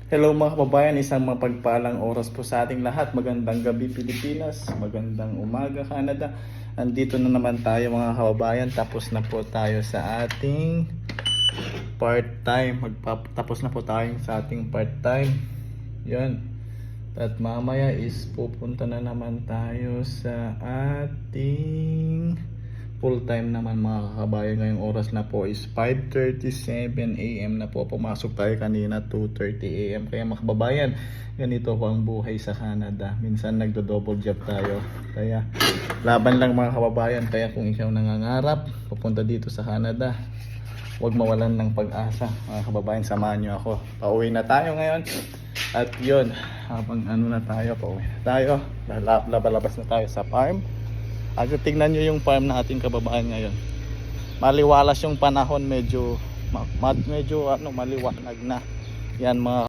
Hello mga kababayan, isang mapagpalang oras po sa ating lahat. Magandang gabi Pilipinas, magandang umaga Canada. Andito na naman tayo mga kababayan. Tapos na po tayo sa ating part-time. Magtapos na po tayo sa ating part-time. Yun. At mamaya is pupunta na naman tayo sa ating full-time naman mga kababayan. Ngayong oras na po is 5:37 AM na po. Pumasok tayo kanina 2:30 AM. Kaya mga kababayan, ganito po ang buhay sa Canada. Minsan nagdo-double job tayo. Kaya laban lang mga kababayan. Kaya kung ikaw nangangarap pupunta dito sa Canada, huwag mawalan ng pag-asa mga kababayan. Samahan nyo ako. Pauwi na tayo ngayon. At yun, habang pauwi na tayo. Labalabas na tayo sa farm. At tingnan nyo yung farm na ating kababayan ngayon. Maliwalas yung panahon, medyo maliwanag na. Yan mga